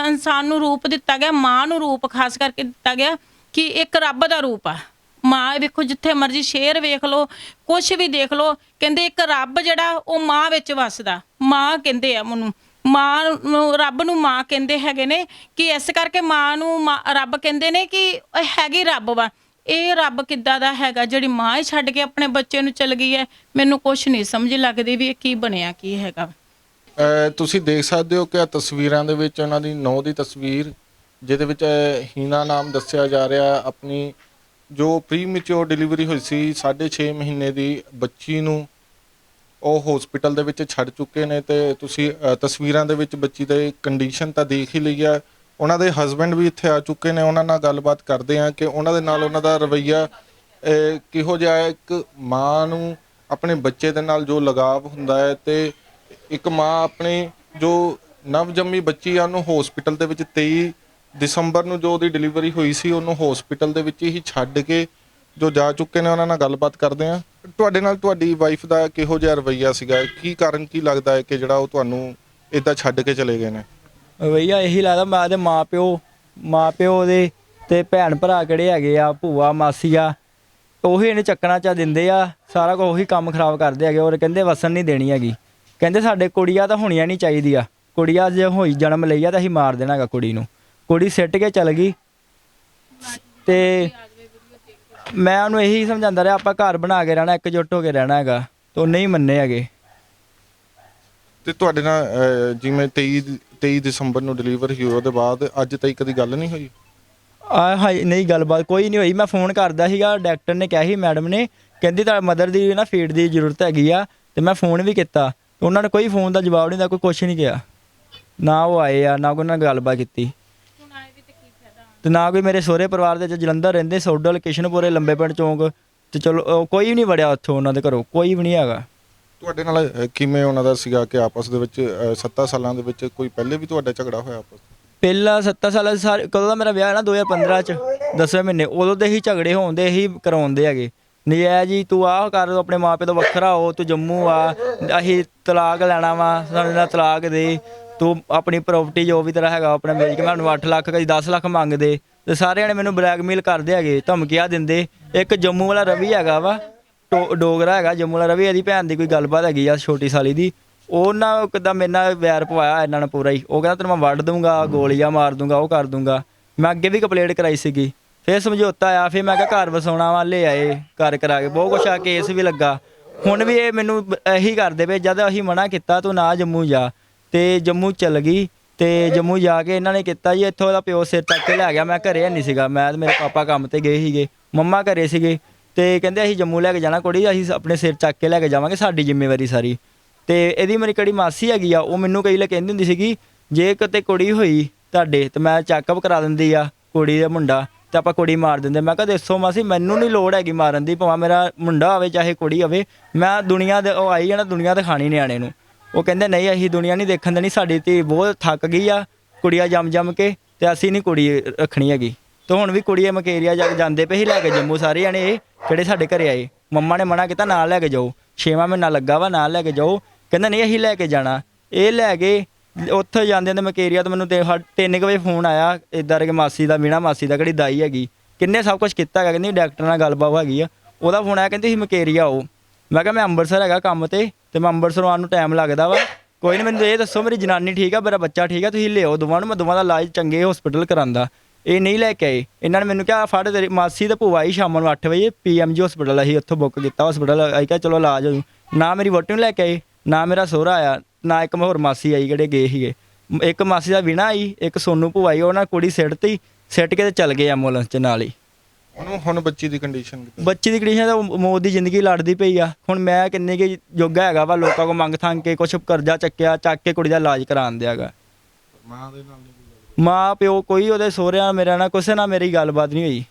ਇਨਸਾਨ ਨੂੰ ਰੂਪ ਦਿੱਤਾ ਗਿਆ, ਮਾਂ ਨੂੰ ਰੂਪ ਖਾਸ ਕਰਕੇ ਦਿੱਤਾ ਗਿਆ ਕਿ ਇੱਕ ਰੱਬ ਦਾ ਰੂਪ ਆ ਮਾਂ। ਵੇਖੋ ਜਿੱਥੇ ਮਰਜ਼ੀ ਸ਼ੇਰ ਵੇਖ ਲਓ, ਕੁਛ ਵੀ ਦੇਖ ਲਓ, ਕਹਿੰਦੇ ਇੱਕ ਰੱਬ ਜਿਹੜਾ ਉਹ ਮਾਂ ਵਿੱਚ ਵਸਦਾ। ਮਾਂ ਕਹਿੰਦੇ ਆ ਮੈਨੂੰ, ਮਾਂ ਨੂੰ ਰੱਬ ਨੂੰ ਮਾਂ ਕਹਿੰਦੇ ਹੈਗੇ ਨੇ, ਕਿ ਇਸ ਕਰਕੇ ਮਾਂ ਨੂੰ ਰੱਬ ਕਹਿੰਦੇ ਨੇ ਕਿ ਹੈਗੀ ਰੱਬ ਵਾ। ਇਹ ਰੱਬ ਕਿੱਦਾਂ ਦਾ ਹੈਗਾ ਜਿਹੜੀ ਮਾਂ ਹੀ ਛੱਡ ਕੇ ਆਪਣੇ ਬੱਚੇ ਨੂੰ ਚਲ ਗਈ ਹੈ? ਮੈਨੂੰ ਕੁਛ ਨਹੀਂ ਸਮਝ ਲੱਗਦੀ ਵੀ ਇਹ ਕੀ ਬਣਿਆ ਕੀ ਹੈਗਾ। ਤੁਸੀਂ ਦੇਖ ਸਕਦੇ ਹੋ ਕਿ ਆ ਤਸਵੀਰਾਂ ਦੇ ਵਿੱਚ ਉਹਨਾਂ ਦੀ ਨੂੰਹ ਦੀ ਤਸਵੀਰ, ਜਿਹਦੇ ਵਿੱਚ ਹੀਨਾ ਨਾਮ ਦੱਸਿਆ ਜਾ ਰਿਹਾ, ਆਪਣੀ ਜੋ ਪ੍ਰੀਮੈਚੁਰ ਡਿਲੀਵਰੀ ਹੋਈ ਸੀ 6.5 ਮਹੀਨੇ ਦੀ ਬੱਚੀ ਨੂੰ ਉਹ ਹਸਪੀਟਲ ਦੇ ਵਿੱਚ ਛੱਡ ਚੁੱਕੇ ਨੇ। ਤੇ ਤੁਸੀਂ ਤਸਵੀਰਾਂ ਦੇ ਵਿੱਚ ਬੱਚੀ ਦੀ ਕੰਡੀਸ਼ਨ ਤਾਂ ਦੇਖ ਹੀ ਲਈ ਆ। ਉਹਨਾਂ ਦੇ ਹਸਬੈਂਡ ਵੀ ਇੱਥੇ ਆ ਚੁੱਕੇ ਨੇ, ਉਹਨਾਂ ਨਾਲ ਗੱਲਬਾਤ ਕਰਦੇ ਆ ਕਿ ਉਹਨਾਂ ਦੇ ਨਾਲ ਉਹਨਾਂ ਦਾ ਰਵੱਈਆ ਕਿਹੋ ਜਿਹਾ ਹੈ। ਇੱਕ ਮਾਂ ਨੂੰ ਆਪਣੇ ਬੱਚੇ ਦੇ ਨਾਲ ਜੋ ਲਗਾਵ ਹੁੰਦਾ ਹੈ, ਤੇ ਇੱਕ ਮਾਂ ਆਪਣੀ ਜੋ ਨਵਜੰਮੀ ਬੱਚੀ ਆ ਉਹਨੂੰ ਹਸਪੀਟਲ ਦੇ ਵਿੱਚ 23 ਦਸੰਬਰ ਨੂੰ ਜੋ ਉਹਦੀ ਡਿਲੀਵਰੀ ਹੋਈ ਸੀ, ਉਹਨੂੰ ਹਸਪੀਟਲ ਦੇ ਵਿੱਚ ਹੀ ਛੱਡ ਕੇ ਜੋ ਜਾ ਚੁੱਕੇ ਨੇ। ਉਹਨਾਂ ਨਾਲ ਗੱਲਬਾਤ ਕਰਦੇ ਆ। ਤੁਹਾਡੇ ਨਾਲ ਤੁਹਾਡੀ ਵਾਈਫ ਦਾ ਕਿਹੋ ਜਿਹਾ ਰਵੱਈਆ ਸੀਗਾ? ਕੀ ਕਾਰਨ ਕੀ ਲੱਗਦਾ ਹੈ ਕਿ ਜਿਹੜਾ ਉਹ ਤੁਹਾਨੂੰ ਇੱਦਾਂ ਛੱਡ ਕੇ ਚਲੇ ਗਏ ਨੇ? ਰਵੱਈਆ ਇਹੀ ਲੱਗਦਾ, ਮੈਂ ਦੇ ਮਾਂ ਪਿਓ ਦੇ ਤੇ ਭੈਣ ਭਰਾ ਕਿਹੜੇ ਹੈਗੇ ਆ, ਭੂਆ ਮਾਸੀ ਆ, ਉਹੀ ਇਹਨੇ ਚੱਕਣਾ ਚਾ ਦਿੰਦੇ ਆ, ਸਾਰਾ ਕੁਝ ਉਹੀ ਕੰਮ ਖਰਾਬ ਕਰਦੇ ਹੈਗੇ। ਔਰ ਕਹਿੰਦੇ ਵਸਣ ਨਹੀਂ ਦੇਣੀ ਹੈਗੀ, ਕਹਿੰਦੇ ਸਾਡੇ ਕੁੜੀਆਂ ਤਾਂ ਹੋਣੀਆਂ ਨਹੀਂ ਚਾਹੀਦੀਆਂ, ਕੁੜੀਆਂ ਜੇ ਹੋਈ ਜਨਮ ਲਈ ਆ ਤਾਂ ਅਸੀਂ ਮਾਰ ਦੇਣਾ ਹੈਗਾ ਕੁੜੀ ਨੂੰ। ਕੁੜੀ ਸਿੱਟ ਕੇ ਚਲ ਗਈ। ਤੇ ਮੈਂ ਉਹਨੂੰ ਇਹੀ ਸਮਝਾਉਂਦਾ ਰਿਹਾ ਆਪਾਂ ਘਰ ਬਣਾ ਕੇ ਰਹਿਣਾ, ਇਕਜੁੱਟ ਹੋ ਕੇ ਰਹਿਣਾ ਹੈਗਾ, ਤੇ ਉਹ ਨਹੀਂ ਮੰਨੇ ਹੈਗੇ। ਤੇ ਤੁਹਾਡੇ ਨਾਲ ਜਿਵੇਂ 23 ਦਸੰਬਰ ਨੂੰ ਡਿਲੀਵਰੀ ਹੋਈ, ਉਹਦੇ ਬਾਅਦ ਅੱਜ ਤਾਈਂ ਕਦੀ ਗੱਲ ਨਹੀਂ ਹੋਈ? ਨਹੀਂ, ਗੱਲਬਾਤ ਕੋਈ ਨਹੀਂ ਹੋਈ। ਮੈਂ ਫੋਨ ਕਰਦਾ ਸੀਗਾ, ਡਾਕਟਰ ਨੇ ਕਿਹਾ ਸੀ, ਮੈਡਮ ਨੇ ਕਹਿੰਦੀ ਤਾਂ ਮਦਰ ਦੀ ਨਾ ਫੀਡ ਦੀ ਜ਼ਰੂਰਤ ਹੈਗੀ ਆ। ਤੇ ਮੈਂ ਫੋਨ ਵੀ ਕੀਤਾ, ਉਹਨਾਂ ਨੇ ਕੋਈ ਫੋਨ ਦਾ ਜਵਾਬ ਨਹੀਂ ਦਿੱਤਾ, ਕੋਈ ਕੁਛ ਨਹੀਂ ਕਿਹਾ। ਨਾ ਉਹ ਆਏ ਆ, ਨਾ ਕੋਈ ਉਹਨਾਂ ਨਾਲ ਗੱਲਬਾਤ ਕੀਤੀ, ਤੇ ਨਾ ਕੋਈ ਮੇਰੇ ਸਹੁਰੇ ਪਰਿਵਾਰ ਦੇ ਜਲੰਧਰ ਰਹਿੰਦੇ, ਸੋਡਲ, ਕਿਸ਼ਨਪੁਰੇ, ਲੰਬੇ ਪਿੰਡ ਚੌਂਕ, ਤੇ ਚਲੋ ਕੋਈ ਵੀ ਨਹੀਂ ਵੜਿਆ ਉੱਥੋਂ ਉਹਨਾਂ ਦੇ ਘਰੋਂ, ਕੋਈ ਵੀ ਨਹੀਂ ਹੈਗਾ। ਤੁਹਾਡੇ ਨਾਲ ਕਿਵੇਂ ਉਹਨਾਂ ਦਾ ਸੀਗਾ ਕਿ ਆਪਸ ਦੇ ਵਿੱਚ 7 ਸਾਲਾਂ ਦੇ ਵਿੱਚ ਕੋਈ ਪਹਿਲੇ ਵੀ ਤੁਹਾਡਾ ਝਗੜਾ ਹੋਇਆ ਆਪਸ? ਪਹਿਲਾਂ 7 ਸਾਲਾਂ ਸਾਰੇ ਕਦੋਂ ਦਾ ਮੇਰਾ ਵਿਆਹ ਨਾ 2015 ਚ 10ਵੇਂ ਮਹੀਨੇ, ਉਦੋਂ ਦੇ ਹੀ ਝਗੜੇ ਹੋਣਦੇ ਹੀ ਕਰਾਉਂਦੇ ਹੈਗੇ। ਨਜਾਇਜ਼ ਜੀ, ਤੂੰ ਆਹ ਕਰ, ਆਪਣੇ ਮਾਂ ਪਿਓ ਤੋਂ ਵੱਖਰਾ ਹੋ, ਤੂੰ ਜੰਮੂ ਆ, ਅਸੀਂ ਤਲਾਕ ਲੈਣਾ ਵਾ, ਸਾਡੇ ਨਾਲ ਤਲਾਕ ਦੇ, ਤੂੰ ਆਪਣੀ ਪ੍ਰੋਪਰਟੀ ਜੋ ਵੀ ਤੇਰਾ ਹੈਗਾ ਆਪਣੇ ਵੇਚ ਕੇ। ਮੈਨੂੰ 8 ਲੱਖ ਕਦੀ 10 ਲੱਖ ਮੰਗਦੇ, ਤੇ ਸਾਰਿਆਂ ਨੇ ਮੈਨੂੰ ਬਲੈਕਮੇਲ ਕਰਦੇ ਹੈਗੇ, ਧਮਕੀਆਂ ਦਿੰਦੇ। ਇੱਕ ਜੰਮੂ ਵਾਲਾ ਰਵੀ ਹੈਗਾ ਵਾ, ਡੋਗਰਾ ਹੈਗਾ ਜੰਮੂ ਵਾਲਾ ਰਵੀ, ਇਹਦੀ ਭੈਣ ਦੀ ਕੋਈ ਗੱਲਬਾਤ ਹੈਗੀ ਆ ਛੋਟੀ ਸਾਲੀ ਦੀ, ਉਹਨਾਂ ਕਿੱਦਾਂ ਮੇਰੇ ਨਾਲ ਵੈਰ ਪਵਾਇਆ ਇਹਨਾਂ ਨੇ ਪੂਰਾ ਹੀ। ਉਹ ਕਹਿੰਦਾ ਤੈਨੂੰ ਮੈਂ ਵੱਢ ਦੂੰਗਾ, ਗੋਲੀਆਂ ਮਾਰ ਦੂੰਗਾ, ਉਹ ਕਰ ਦੂੰਗਾ। ਮੈਂ ਅੱਗੇ ਵੀ ਕੰਪਲੇਂਟ ਕਰਾਈ ਸੀਗੀ, ਫਿਰ ਸਮਝੌਤਾ ਆਇਆ, ਫਿਰ ਮੈਂ ਕਿਹਾ ਘਰ ਵਸਾਉਣਾ ਵਾ, ਲੈ ਆਏ ਘਰ ਕਰਾ ਕੇ, ਬਹੁਤ ਕੁਛ ਆ, ਕੇਸ ਵੀ ਲੱਗਾ। ਹੁਣ ਵੀ ਇਹ ਮੈਨੂੰ ਇਹੀ ਕਰਦੇ ਪਏ, ਜਦ ਅਸੀਂ ਮਨਾ ਕੀਤਾ ਤੂੰ ਨਾ ਜੰਮੂ ਜਾ, ਤੇ ਜੰਮੂ ਚਲ ਗਈ। ਤੇ ਜੰਮੂ ਜਾ ਕੇ ਇਹਨਾਂ ਨੇ ਕੀਤਾ ਜੀ, ਇੱਥੋਂ ਦਾ ਪਿਓ ਸਿਰ ਚੱਕ ਕੇ ਲੈ ਗਿਆ। ਮੈਂ ਘਰੇ ਨਹੀਂ ਸੀਗਾ, ਮੈਂ ਤੇ ਮੇਰੇ ਪਾਪਾ ਕੰਮ ਤੇ ਗਏ ਸੀਗੇ, ਮੰਮਾ ਘਰੇ ਸੀਗੇ। ਤੇ ਕਹਿੰਦੇ ਅਸੀਂ ਜੰਮੂ ਲੈ ਕੇ ਜਾਣਾ ਕੁੜੀ, ਅਸੀਂ ਆਪਣੇ ਸਿਰ ਚੱਕ ਕੇ ਲੈ ਕੇ ਜਾਵਾਂਗੇ, ਸਾਡੀ ਜ਼ਿੰਮੇਵਾਰੀ ਸਾਰੀ। ਤੇ ਇਹਦੀ ਮੇਰੀ ਕਿਹੜੀ ਮਾਸੀ ਹੈਗੀ ਆ, ਉਹ ਮੈਨੂੰ ਕਈ ਲੇ ਕਹਿੰਦੀ ਹੁੰਦੀ ਸੀਗੀ ਜੇ ਕਿਤੇ ਕੁੜੀ ਹੋਈ ਤੁਹਾਡੇ ਤੇ ਮੈਂ ਚੈੱਕਅਪ ਕਰਾ ਦਿੰਦੀ ਆ ਕੁੜੀ ਦਾ ਮੁੰਡਾ ਤੇ ਆਪਾਂ ਕੁੜੀ ਮਾਰ ਦਿੰਦੇ। ਮੈਂ ਕਿਹਾ ਦੱਸੋ ਮਾਸੀ ਮੈਨੂੰ ਨਹੀਂ ਲੋੜ ਹੈਗੀ ਮਾਰਨ ਦੀ, ਭਾਵੇਂ ਮੇਰਾ ਮੁੰਡਾ ਹੋਵੇ ਚਾਹੇ ਕੁੜੀ ਹੋਵੇ, ਮੈਂ ਦੁਨੀਆ ਦੇ ਉਹ ਆਈ ਆ ਨਾ ਦੁਨੀਆ ਦਿਖਾਣੀ ਨਿਆਣੇ ਨੂੰ। ਉਹ ਕਹਿੰਦੇ ਨਹੀਂ ਅਸੀਂ ਦੁਨੀਆ ਨਹੀਂ ਦੇਖਣ ਦੇਣੀ, ਸਾਡੀ ਧੀ ਬਹੁਤ ਥੱਕ ਗਈ ਆ ਕੁੜੀਆਂ ਜੰਮ ਕੇ ਤੇ ਅਸੀਂ ਨਹੀਂ ਕੁੜੀ ਰੱਖਣੀ ਹੈਗੀ। ਤੇ ਹੁਣ ਵੀ ਕੁੜੀ ਮਕੇਰੀਆ ਜਾਂਦੇ ਪਏ ਸੀ ਲੈ ਕੇ ਜੰਮੂ ਸਾਰੇ ਜਾਣੇ ਇਹ ਕਿਹੜੇ ਸਾਡੇ ਘਰੇ ਆਏ, ਮੰਮਾ ਨੇ ਮਨਾ ਕੀਤਾ ਨਾਲ ਲੈ ਕੇ ਜਾਓ, 6ਵਾਂ ਮਹੀਨਾ ਲੱਗਾ ਵਾ ਨਾਲ ਲੈ ਕੇ ਜਾਓ। ਕਹਿੰਦਾ ਨਹੀਂ ਅਸੀਂ ਲੈ ਕੇ ਜਾਣਾ। ਇਹ ਲੈ ਕੇ ਉੱਥੇ ਜਾਂਦੇ ਨੇ ਮਕੇਰੀਆ ਤੋਂ ਮੈਨੂੰ 3 ਵਜੇ ਫੋਨ ਆਇਆ ਇੱਦਾਂ ਕਿ ਮਾਸੀ ਦਾ ਮੀਣਾ ਮਾਸੀ ਦਾ ਕਿਹੜੀ ਦਾਈ ਹੈਗੀ ਕਿੰਨੇ ਸਭ ਕੁਝ ਕੀਤਾ ਹੈਗਾ, ਕਹਿੰਦੀ ਡਾਕਟਰ ਨਾਲ ਗੱਲਬਾਤ ਹੈਗੀ ਆ। ਉਹਦਾ ਫੋਨ ਆਇਆ ਕਹਿੰਦੀ ਸੀ ਮਕੇਰੀਆ ਆਓ। ਮੈਂ ਕਿਹਾ ਮੈਂ ਅੰਮ੍ਰਿਤਸਰ ਹੈਗਾ ਕੰਮ ਤੇ ਮੈਂ ਅੰਮ੍ਰਿਤਸਰ ਆਉਣ ਨੂੰ ਟਾਈਮ ਲੱਗਦਾ ਵਾ, ਕੋਈ ਨਹੀਂ ਮੈਨੂੰ ਇਹ ਦੱਸੋ ਮੇਰੀ ਜਨਾਨੀ ਠੀਕ ਆ ਮੇਰਾ ਬੱਚਾ ਠੀਕ ਆ, ਤੁਸੀਂ ਲਿਆਓ ਦੋਵਾਂ ਨੂੰ, ਮੈਂ ਦੋਵਾਂ ਦਾ ਇਲਾਜ ਚੰਗੇ ਹਸਪੀਟਲ ਕਰਾਂਦਾ। ਇਹ ਨਹੀਂ ਲੈ ਕੇ ਆਏ। ਇਹਨਾਂ ਨੇ ਮੈਨੂੰ ਕਿਹਾ ਫੜ ਤੇਰੀ ਮਾਸੀ ਤੇ ਭੂਆ ਆਈ ਸ਼ਾਮ ਨੂੰ 8 ਵਜੇ PMG ਹਸਪੀਟਲ ਅਸੀਂ ਉੱਥੋਂ ਬੁੱਕ ਕੀਤਾ ਹਸਪੀਟਲ। ਅਸੀਂ ਕਿਹਾ ਚਲੋ ਇਲਾਜ ਹੋ ਜੂ। ਨਾ ਮੇਰੀ ਵਹੁਟੀ ਨੂੰ ਲੈ ਕੇ ਆਏ, ਨਾ ਮੇਰਾ ਸਹੁਰਾ ਆਇਆ, ਨਾ ਇੱਕ ਹੋਰ ਮਾਸੀ ਆਈ ਜਿਹੜੇ ਗਏ ਸੀਗੇ। ਇੱਕ ਮਾਸੀ ਦਾ ਵੀਣਾ ਆਈ, ਇੱਕ ਸੋਨੂ ਭੂਆ ਆਈ, ਉਹਨਾਂ ਕੁੜੀ ਸਿੱਟ ਕੇ ਤੇ ਚੱਲ ਗਏ ਐਂਬੂਲੈਂਸ 'ਚ ਨਾਲ ਹੀ। ਹੁਣ ਬੱਚੀ ਦੀ ਕੰਡੀਸ਼ਨ ਬੱਚੀ ਦੀ ਕੰਡੀਸ਼ਨ ਤਾਂ ਮੌਤ ਦੀ ਜ਼ਿੰਦਗੀ ਲੜਦੀ ਪਈ ਆ। ਹੁਣ ਮੈਂ ਕਿੰਨੇ ਕੁ ਜੋਗਾ ਹੈਗਾ ਵਾ ਲੋਕਾਂ ਕੋਲ ਮੰਗ ਥੰਗ ਕੇ ਕੁਛ ਕਰਜ਼ਾ ਚੱਕ ਕੇ ਕੁੜੀ ਦਾ ਇਲਾਜ ਕਰਾਉਣ ਦਿਆਗਾ। ਮਾਂ ਦੇ ਨਾਲ ਮਾਂ ਪਿਓ ਕੋਈ ਉਹਦੇ ਸਹੁਰਿਆਂ ਮੇਰੇ ਨਾਲ ਕਿਸੇ ਨਾਲ ਮੇਰੀ ਗੱਲਬਾਤ ਨਹੀਂ ਹੋਈ।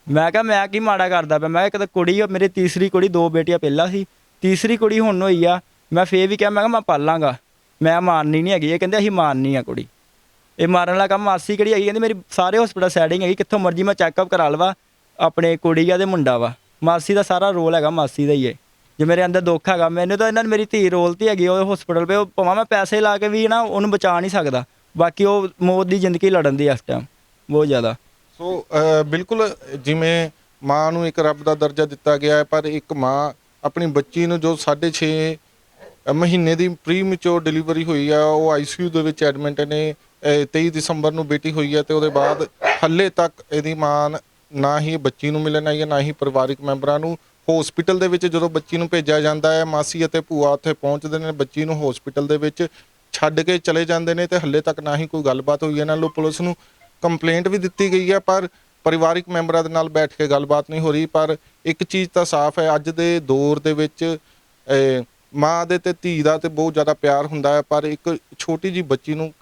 ਮੈਂ ਕਿਹਾ ਮੈਂ ਕੀ ਮਾੜਾ ਕਰਦਾ ਪਿਆ, ਮੈਂ ਕਿਹਾ ਕੁੜੀ ਮੇਰੀ ਤੀਸਰੀ ਕੁੜੀ 2 ਬੇਟੀਆਂ ਪਹਿਲਾਂ ਸੀ, ਤੀਸਰੀ ਕੁੜੀ ਹੁਣ ਹੋਈ ਆ। ਮੈਂ ਫੇਰ ਵੀ ਕਿਹਾ ਮੈਂ ਕਿਹਾ ਮੈਂ ਪਾਲਾਂਗਾ, ਮੈਂ ਮਾਰਨੀ ਨਹੀਂ ਹੈਗੀ। ਇਹ ਕਹਿੰਦੇ ਅਸੀਂ ਮਾਰਨੀ ਆ ਕੁੜੀ, ਇਹ ਮਾਰਨ ਵਾਲਾ ਕੰਮ। ਮਾਸੀ ਕਿਹੜੀ ਹੈਗੀ ਕਹਿੰਦੀ ਮੇਰੀ ਸਾਰੇ ਹਸਪੀਟਲ ਸੈਟਿੰਗ ਹੈਗੀ, ਕਿੱਥੋਂ ਮਰਜ਼ੀ ਮੈਂ ਚੈੱਕਅਪ ਕਰਾ ਲਵਾ, ਆਪਣੇ ਕੁੜੀ ਆ ਤੇ ਮੁੰਡਾ ਵਾ। ਮਾਸੀ ਦਾ ਸਾਰਾ ਰੋਲ ਹੈਗਾ ਮਾਸੀ ਦਾ ਹੀ ਹੈ। ਜੇ ਮੇਰੇ ਅੰਦਰ ਦੁੱਖ ਹੈਗਾ ਮੈਨੂੰ ਤਾਂ ਇਹਨਾਂ ਨੇ ਮੇਰੀ ਧੀ ਰੋਲਤੀ ਹੈਗੀ ਉਹ ਹਸਪੀਟਲ 'ਤੇ, ਉਹ ਭਾਵੇਂ ਮੈਂ ਪੈਸੇ ਲਾ ਕੇ ਵੀ ਨਾ ਉਹਨੂੰ ਬਚਾ ਨਹੀਂ ਸਕਦਾ, ਬਾਕੀ ਉਹ ਮੌਤ ਦੀ ਜ਼ਿੰਦਗੀ ਲੜਨ ਦੀ ਇਸ ਟਾਈਮ ਬਹੁਤ ਜ਼ਿਆਦਾ। ਸੋ ਬਿਲਕੁਲ ਜਿਵੇਂ ਮਾਂ ਨੂੰ ਇੱਕ ਰੱਬ ਦਾ ਦਰਜਾ ਦਿੱਤਾ ਗਿਆ ਹੈ, ਪਰ ਇੱਕ ਮਾਂ ਆਪਣੀ ਬੱਚੀ ਨੂੰ ਜੋ 6.5 ਮਹੀਨੇ ਦੀ ਪ੍ਰੀ ਮੈਚੁਰ ਡਿਲੀਵਰੀ ਹੋਈ ਆ, ਉਹ ICU ਦੇ ਵਿੱਚ ਐਡਮਿਟ ਨੇ। 23 ਦਸੰਬਰ ਨੂੰ ਬੇਟੀ ਹੋਈ ਹੈ ਤੇ ਉਹਦੇ ਬਾਅਦ ਹੱਲੇ ਤੱਕ ਇਹਦੀ ਮਾਂ ਨਾ ਹੀ ਬੱਚੀ ਨੂੰ ਮਿਲਣ ਆਈ ਹੈ, ਨਾ ਹੀ ਪਰਿਵਾਰਿਕ ਮੈਂਬਰਾਂ ਨੂੰ। ਹਸਪੀਟਲ ਦੇ ਵਿੱਚ ਜਦੋਂ ਬੱਚੀ ਨੂੰ ਭੇਜਿਆ ਜਾਂਦਾ ਹੈ, ਮਾਸੀ ਅਤੇ ਭੂਆ ਉੱਥੇ ਪਹੁੰਚਦੇ ਨੇ, ਬੱਚੀ ਨੂੰ ਹਸਪੀਟਲ ਦੇ ਵਿੱਚ ਛੱਡ ਕੇ ਚਲੇ ਜਾਂਦੇ ਨੇ ਤੇ ਹੱਲੇ ਤੱਕ ਨਾ ਹੀ ਕੋਈ ਗੱਲਬਾਤ ਹੋਈ। ਇਹਨਾਂ ਨੂੰ ਪੁਲਿਸ ਨੂੰ ਕੰਪਲੇਂਟ ਵੀ ਦਿੱਤੀ ਗਈ ਹੈ, ਪਰ ਪਰਿਵਾਰਿਕ ਮੈਂਬਰਾਂ ਦੇ ਨਾਲ ਬੈਠ ਕੇ ਗੱਲਬਾਤ ਨਹੀਂ ਹੋ ਰਹੀ। ਪਰ ਇੱਕ ਚੀਜ਼ ਤਾਂ ਸਾਫ਼ ਹੈ, ਅੱਜ ਦੇ ਦੌਰ ਦੇ ਵਿੱਚ ਮਾਂ ਦੇ ਤੇ ਧੀ ਦਾ ਤੇ ਬਹੁਤ ਜ਼ਿਆਦਾ ਪਿਆਰ ਹੁੰਦਾ ਹੈ, ਪਰ ਇੱਕ ਛੋਟੀ ਜਿਹੀ ਬੱਚੀ ਨੂੰ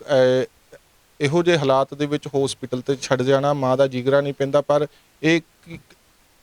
ਇਹੋ ਜਿਹੇ ਹਾਲਾਤ ਦੇ ਵਿੱਚ ਹਸਪੀਟਲ ਤੇ ਛੱਡ ਜਾਣਾ ਮਾਂ ਦਾ ਜਿਗਰਾ ਨਹੀਂ ਪੈਂਦਾ। ਪਰ ਇਹ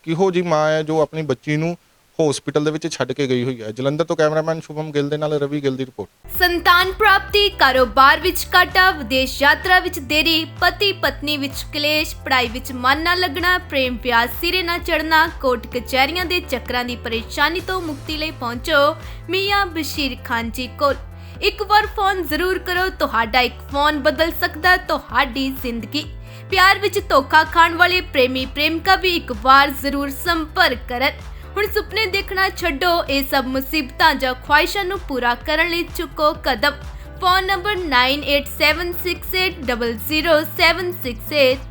ਕਿਹੋ ਜਿਹੀ ਮਾਂ ਹੈ ਜੋ ਆਪਣੀ ਬੱਚੀ ਨੂੰ ਹਸਪੀਟਲ ਦੇ ਵਿੱਚ ਛੱਡ ਕੇ ਗਈ ਹੋਈ ਹੈ। ਜਲੰਧਰ ਤੋਂ ਕੈਮਰਾਮੈਨ ਸ਼ੁਭਮ ਗਿੱਲ ਦੇ ਨਾਲ ਰਵੀ ਗਿੱਲ ਦੀ ਰਿਪੋਰਟ। ਸੰਤਾਨ ਪ੍ਰਾਪਤੀ, ਕਾਰੋਬਾਰ ਵਿੱਚ ਘਾਟਾ, ਵਿਦੇਸ਼ ਯਾਤਰਾ ਵਿੱਚ ਦੇਰੀ, ਪਤੀ ਪਤਨੀ ਵਿੱਚ ਕਲੇਸ਼, ਪੜ੍ਹਾਈ ਵਿੱਚ ਮਨ ਨਾ ਲੱਗਣਾ, ਪ੍ਰੇਮ ਪਿਆਰ ਸਿਰੇ ਨਾ ਚੜ੍ਹਨਾ, ਕੋਰਟ ਕਚਹਿਰੀਆਂ ਦੇ ਚੱਕਰਾਂ ਦੀ ਪਰੇਸ਼ਾਨੀ ਤੋਂ ਮੁਕਤੀ ਲਈ ਪਹੁੰਚੋ ਮੀਆਂ ਬਸ਼ੀਰ ਖਾਨ ਜੀ ਕੋਲ। ਇੱਕ ਵਾਰ ਫੋਨ ਜ਼ਰੂਰ ਕਰੋ, ਤੁਹਾਡਾ ਇੱਕ ਫੋਨ ਬਦਲ ਸਕਦਾ ਤੁਹਾਡੀ ਜ਼ਿੰਦਗੀ। ਪਿਆਰ ਵਿੱਚ ਧੋਖਾ ਖਾਣ ਵਾਲੇ ਪ੍ਰੇਮੀ ਪ੍ਰੇਮਿਕਾ ਵੀ ਇੱਕ ਵਾਰ ਜ਼ਰੂਰ ਸੰਪਰਕ ਕਰਨ। ਹੁਣ ਸੁਪਨੇ ਦੇਖਣਾ ਛੱਡੋ, ਇਹ ਸਭ ਮੁਸੀਬਤਾਂ ਜਾਂ ਖੁਆਇਸ਼ਾਂ ਨੂੰ ਪੂਰਾ ਕਰਨ ਲਈ ਚੁੱਕੋ ਕਦਮ। Phone number 9876800768